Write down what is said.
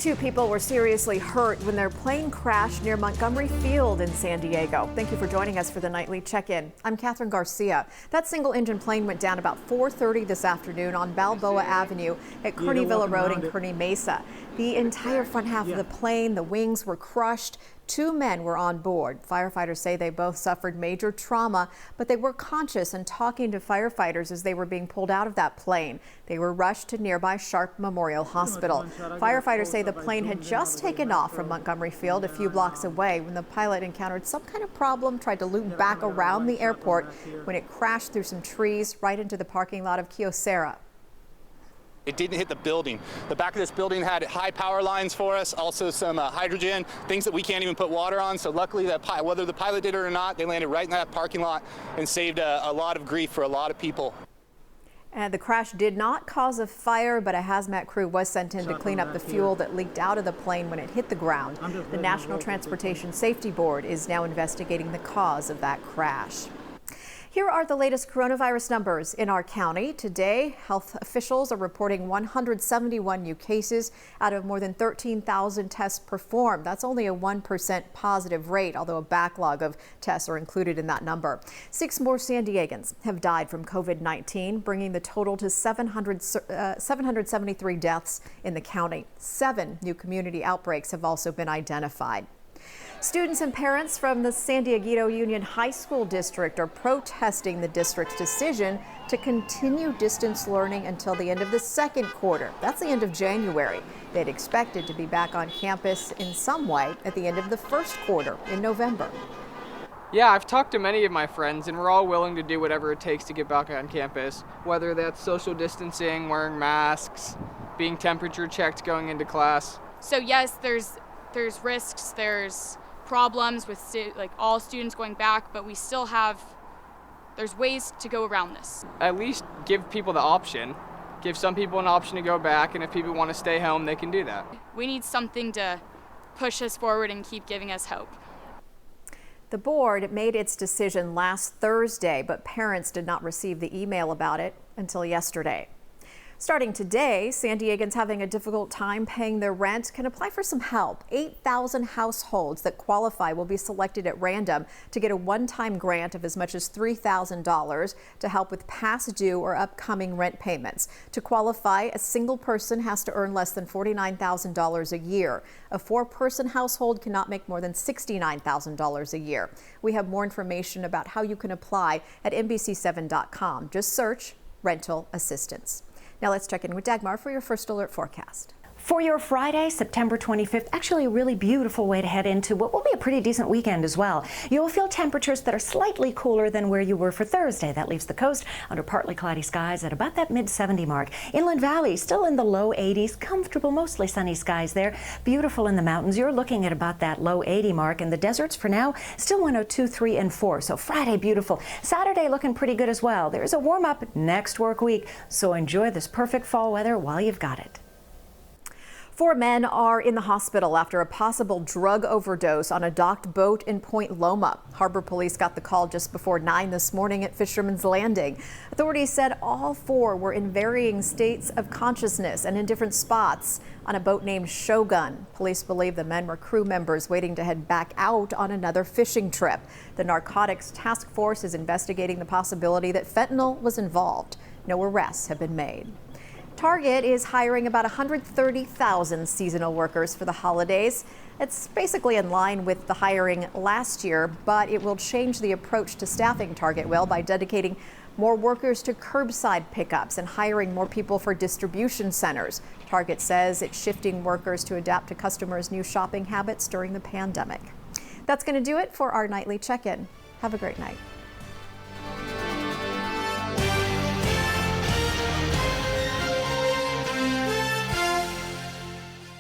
Two people were seriously hurt when their plane crashed near Montgomery Field in San Diego. Thank you for joining us for the nightly check-in. I'm Catherine Garcia. That single-engine plane went down about 4:30 this afternoon on Balboa Avenue at Kearny Road in Kearny Mesa. The entire front half of the plane, the wings were crushed. Two men were on board. Firefighters say they both suffered major trauma, but they were conscious and talking to firefighters as they were being pulled out of that plane. They were rushed to nearby Sharp Memorial Hospital. Firefighters say the plane had just taken off from Montgomery Field a few blocks away when the pilot encountered some kind of problem, tried to loop back around the airport when it crashed through some trees right into the parking lot of Kyocera. It didn't hit the building. The back of this building had high power lines for us, also some hydrogen, things that we can't even put water on. So luckily, whether the pilot did it or not, they landed right in that parking lot and saved a lot of grief for a lot of people. And the crash did not cause a fire, but a hazmat crew was sent in to clean up the fuel that leaked out of the plane when it hit the ground. The National Transportation Safety Board is now investigating the cause of that crash. Here are the latest coronavirus numbers in our county. Today, health officials are reporting 171 new cases out of more than 13,000 tests performed. That's only a 1% positive rate, although a backlog of tests are included in that number. 6 more San Diegans have died from COVID-19, bringing the total to 773 deaths in the county. 7 new community outbreaks have also been identified. Students and parents from the San Diego Union High School District are protesting the district's decision to continue distance learning until the end of the second quarter. That's the end of January. They'd expected to be back on campus in some way at the end of the first quarter in November. Yeah, I've talked to many of my friends, and we're all willing to do whatever it takes to get back on campus, whether that's social distancing, wearing masks, being temperature checked going into class. So yes, there's risks, there's problems with all students going back, but there's ways to go around this. At least give people the option. Give some people an option to go back, and if people want to stay home, they can do that. We need something to push us forward and keep giving us hope. The board made its decision last Thursday, but parents did not receive the email about it until yesterday. Starting today, San Diegans having a difficult time paying their rent can apply for some help. 8,000 households that qualify will be selected at random to get a one-time grant of as much as $3,000 to help with past due or upcoming rent payments. To qualify, a single person has to earn less than $49,000 a year. A 4-person household cannot make more than $69,000 a year. We have more information about how you can apply at NBC7.com. Just search rental assistance. Now let's check in with Dagmar for your first alert forecast. For your Friday, September 25th, actually a really beautiful way to head into what will be a pretty decent weekend as well. You'll feel temperatures that are slightly cooler than where you were for Thursday. That leaves the coast under partly cloudy skies at about that mid-70 mark. Inland Valley still in the low 80s, comfortable, mostly sunny skies there. Beautiful in the mountains. You're looking at about that low 80 mark. And the deserts for now, still 102, 3, and 4. So Friday, beautiful. Saturday looking pretty good as well. There's a warm-up next work week, so enjoy this perfect fall weather while you've got it. 4 men are in the hospital after a possible drug overdose on a docked boat in Point Loma. Harbor Police got the call just before 9 this morning at Fisherman's Landing. Authorities said all 4 were in varying states of consciousness and in different spots on a boat named Shogun. Police believe the men were crew members waiting to head back out on another fishing trip. The Narcotics Task Force is investigating the possibility that fentanyl was involved. No arrests have been made. Target is hiring about 130,000 seasonal workers for the holidays. It's basically in line with the hiring last year, but it will change the approach to staffing. Target will by dedicating more workers to curbside pickups and hiring more people for distribution centers. Target says it's shifting workers to adapt to customers' new shopping habits during the pandemic. That's going to do it for our nightly check-in. Have a great night.